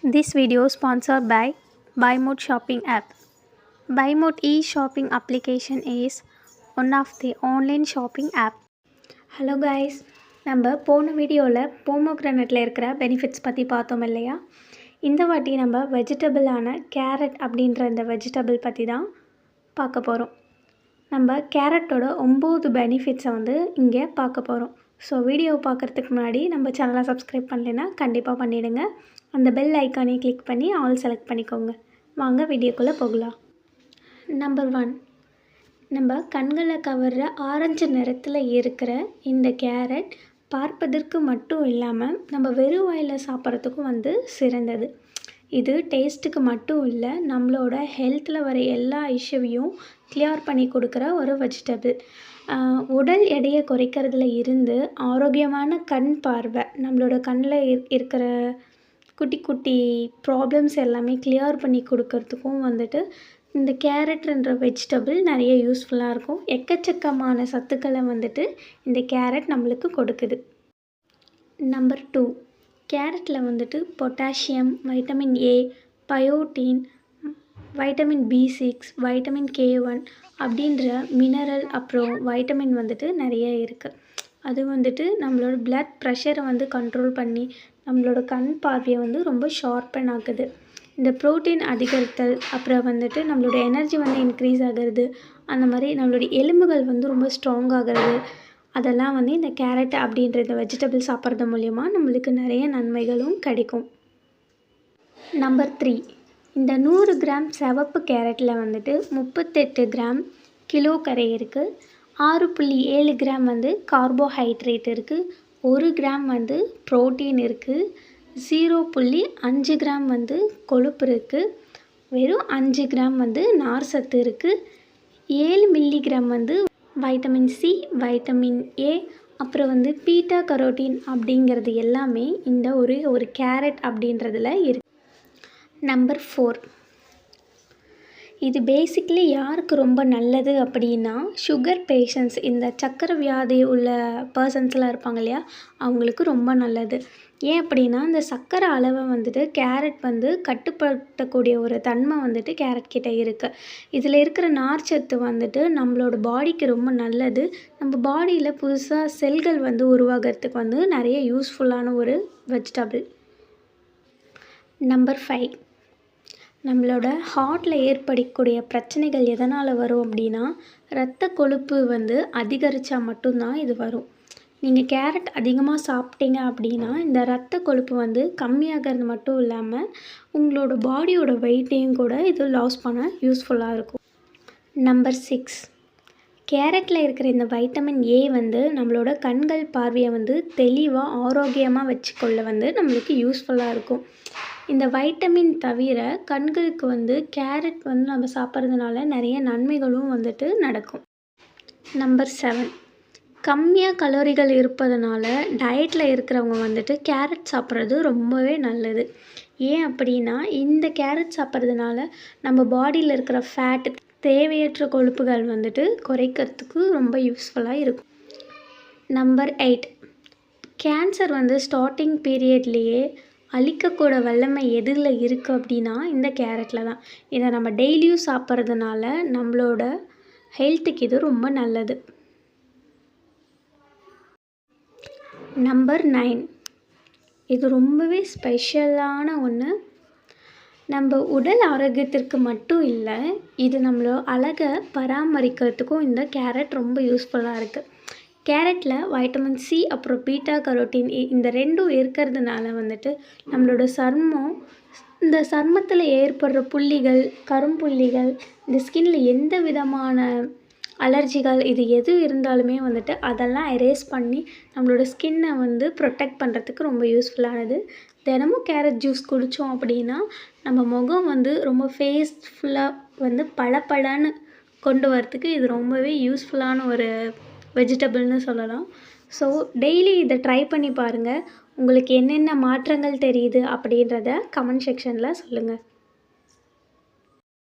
This video sponsored by BuyMode shopping app. BuyMode e-shopping application is one of the online shopping app. Hello guys, நம்ம போன வீடியோவில் போமோகிரானட்டில் இருக்கிற benefits பற்றி பார்த்தோம் இல்லையா? இந்த வாட்டி நம்ம வெஜிடபிளான கேரட் அப்படின்ற இந்த வெஜிடபிள் பற்றி தான் பார்க்க போகிறோம். நம்ம கேரட்டோட 9 பெனிஃபிட்ஸை இங்கே பார்க்க போகிறோம். ஸோ வீடியோ பார்க்குறதுக்கு முன்னாடி நம்ம சேனலை சப்ஸ்கிரைப் பண்ணலைன்னா கண்டிப்பாக பண்ணிவிடுங்க. அந்த பெல் ஐக்கானே கிளிக் பண்ணி ஆல் செலக்ட் பண்ணிக்கோங்க. வாங்க வீடியோக்குள்ளே போகலாம். நம்பர் 1, நம்ம கண்களை கவர்ற ஆரஞ்சு நிறத்தில் இருக்கிற இந்த கேரட் பார்ப்பதற்கு மட்டும் இல்லாமல் நம்ம வெறும் வாயில் சாப்பிட்றதுக்கும் சிறந்தது. இது டேஸ்ட்டுக்கு மட்டும் இல்லை, நம்மளோட ஹெல்த்தில் வர எல்லா இஷ்யூவையும் கிளியர் பண்ணி கொடுக்குற ஒரு வெஜிடபிள். உடல் எடையை குறைக்கிறதுல இருந்து ஆரோக்கியமான கண் பார்வை, நம்மளோட கண்ணில் இருக்கிற குட்டி குட்டி ப்ராப்ளம்ஸ் எல்லாமே கிளியர் பண்ணி கொடுக்கறதுக்கும் இந்த கேரட்ன்ற வெஜிடபிள் நிறைய யூஸ்ஃபுல்லாக இருக்கும். எக்கச்சக்கமான சத்துக்களை இந்த கேரட் நம்மளுக்கு கொடுக்குது. நம்பர் 2, கேரட்டில் potassium, vitamin A, biotin, vitamin B6, vitamin K1 அப்படின்ற மினரல் அப்புறம் வைட்டமின் நிறைய இருக்குது. அது நம்மளோட பிளட் ப்ரெஷரை கண்ட்ரோல் பண்ணி நம்மளோட கண் பார்வையை ரொம்ப ஷார்ப்பன் ஆகுது. இந்த ப்ரோட்டீன் அதிகரித்தல், அப்புறம் நம்மளோட எனர்ஜி இன்க்ரீஸ் ஆகிறது, அந்த மாதிரி நம்மளுடைய எலும்புகள் ரொம்ப ஸ்ட்ராங் ஆகிறது, அதெல்லாம் இந்த கேரட் அப்படின்ற இந்த வெஜிடபிள் சாப்பிட்றது மூலயமா நம்மளுக்கு நிறைய நன்மைகளும் கிடைக்கும். நம்பர் 3, இந்த 100 கிராம் சிவப்பு கேரட்டில் 38 கிராம் கிலோ கரை இருக்குது. 6.7 கிராம் கார்போஹைட்ரேட் இருக்குது. 1 கிராம் ப்ரோட்டீன் இருக்குது. 0.5 கிராம் கொழுப்பு இருக்குது. வெறும் 5 கிராம் நார் சத்து இருக்குது. 7 milligram vitamin C, vitamin A, அப்புறம் பீட்டா கரோட்டின் அப்படிங்கிறது எல்லாமே இந்த ஒரு கேரட் அப்படின்றதுல இருக்குது. நம்பர் 4, இது பேசிக்கலி யாருக்கு ரொம்ப நல்லது அப்படின்னா சுகர் பேஷண்ட்ஸ், இந்த சர்க்கரை வியாதி உள்ள பர்சன்ஸ்லாம் இருப்பாங்க இல்லையா, அவங்களுக்கு ரொம்ப நல்லது. ஏன் அப்படின்னா இந்த சர்க்கரை அளவை கேரட் கட்டுப்படுத்தக்கூடிய ஒரு தன்மை கேரட் கிட்ட இருக்குது. இதில் இருக்கிற நார்ச்சத்து நம்மளோட பாடிக்கு ரொம்ப நல்லது. நம்ம பாடியில் புதுசாக செல்கள் உருவாகிறதுக்கு நிறைய யூஸ்ஃபுல்லான ஒரு வெஜிடபிள். நம்பர் 5, நம்மளோட ஹார்ட்டில் ஏற்படக்கூடிய பிரச்சனைகள் எதனால் வரும் அப்படின்னா இரத்த கொழுப்பு அதிகரித்தா மட்டும்தான் இது வரும். நீங்கள் கேரட் அதிகமாக சாப்பிட்டீங்க அப்படின்னா இந்த இரத்த கொழுப்பு கம்மியாகிறது மட்டும் இல்லாமல் உங்களோட பாடியோட வெயிட்டையும் கூட இது லாஸ் பண்ண யூஸ்ஃபுல்லாக இருக்கும். நம்பர் 6, கேரட்டில் இருக்கிற இந்த வைட்டமின் ஏ நம்மளோட கண்கள் பார்வையை தெளிவாக ஆரோக்கியமாக வச்சுக்கொள்ள நம்மளுக்கு யூஸ்ஃபுல்லாக இருக்கும். இந்த வைட்டமின் தவிர கண்களுக்கு கேரட் நம்ம சாப்பிட்றதுனால நிறைய நன்மைகளும் நடக்கும். நம்பர் 7, கம்மியாக கலோரிகள் இருப்பதனால டயட்டில் இருக்கிறவங்க கேரட் சாப்பிட்றது ரொம்பவே நல்லது. ஏன் அப்படின்னா இந்த கேரட் சாப்பிட்றதுனால நம்ம பாடியில் இருக்கிற ஃபேட், தேவையற்ற கொழுப்புகள் குறைக்கிறதுக்கு ரொம்ப யூஸ்ஃபுல்லாக இருக்கும். நம்பர் 8, கேன்சர் ஸ்டார்டிங் பீரியட்லேயே அழிக்கக்கூட வல்லமை எதில் இருக்குது அப்படின்னா இந்த கேரட்டில் தான். இதை நம்ம டெய்லியும் சாப்பிட்றதுனால நம்மளோட ஹெல்த்துக்கு இது ரொம்ப நல்லது. நம்பர் 9, இது ரொம்பவே ஸ்பெஷலான ஒன்று. நம்ம உடல் ஆரோக்கியத்திற்கு மட்டும் இல்லை, இது நம்மளோட அழகை பராமரிக்கிறதுக்கும் இந்த கேரட் ரொம்ப யூஸ்ஃபுல்லாக இருக்குது. கேரட்டில் வைட்டமின் சி அப்புறம் பீட்டா கரோட்டின் இந்த ரெண்டும் இருக்கிறதுனால நம்மளோட சர்மம், இந்த சர்மத்தில் ஏற்படுற புள்ளிகள், கரும்புள்ளிகள், இந்த ஸ்கின்னில் எந்த விதமான அலர்ஜிகள் இது எது இருந்தாலுமே அதெல்லாம் எரேஸ் பண்ணி நம்மளோட ஸ்கின்னை ப்ரொடெக்ட் பண்ணுறதுக்கு ரொம்ப யூஸ்ஃபுல்லானது. தினமும் கேரட் ஜூஸ் குடித்தோம் அப்படின்னா நம்ம முகம் ரொம்ப ஃபேஸ்ஃபுல்லாக பளபளன்னு கொண்டு வரத்துக்கு இது ரொம்பவே யூஸ்ஃபுல்லான ஒரு வெஜிடபிள்னு சொல்லலாம். ஸோ டெய்லி இதை ட்ரை பண்ணி பாருங்கள். உங்களுக்கு என்னென்ன மாற்றங்கள் தெரியுது அப்படின்றத கமெண்ட் செக்ஷனில் சொல்லுங்கள்.